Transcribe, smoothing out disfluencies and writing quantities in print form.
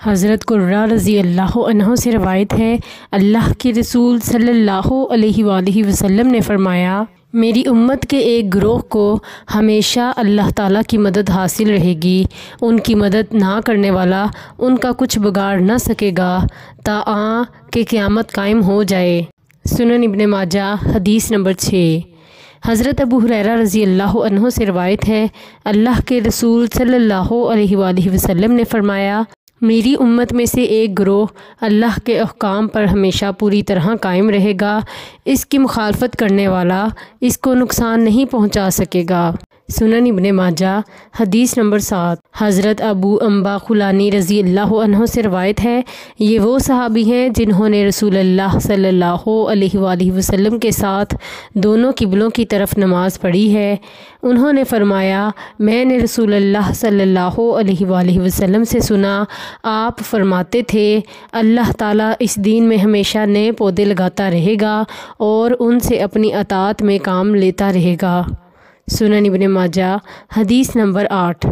حضرت قرہ رضی اللہ عنہ سے روایت ہے، اللہ کے رسول صلی اللہ علیہ وآلہ وسلم نے فرمایا، میری امت کے ایک گروہ کو ہمیشہ اللہ تعالیٰ کی مدد حاصل رہے گی، ان کی مدد نہ کرنے والا ان کا کچھ بگاڑ نہ سکے گا تاآں کہ قیامت قائم ہو جائے۔ سنن ابن ماجہ حدیث نمبر 6۔ حضرت ابو ہریرہ رضی اللہ عنہ سے روایت ہے، اللہ کے رسول صلی اللہ علیہ وآلہ وسلم نے فرمایا، میری امت میں سے ایک گروہ اللہ کے احکام پر ہمیشہ پوری طرح قائم رہے گا، اس کی مخالفت کرنے والا اس کو نقصان نہیں پہنچا سکے گا۔ سنن ابن ماجہ حدیث نمبر 7۔ حضرت ابو انبا خولانی رضی اللہ عنہ سے روایت ہے، یہ وہ صحابی ہیں جنہوں نے رسول اللہ صلی اللہ علیہ وآلہ وسلم کے ساتھ دونوں قبلوں کی طرف نماز پڑھی ہے۔ انہوں نے فرمایا، میں نے رسول اللہ صلی اللہ علیہ وآلہ وسلم سے سنا، آپ فرماتے تھے، اللہ تعالیٰ اس دین میں ہمیشہ نئے پودے لگاتا رہے گا اور ان سے اپنی اطاعت میں کام لیتا رہے گا۔ سنن ابن ماجہ حدیث نمبر 8۔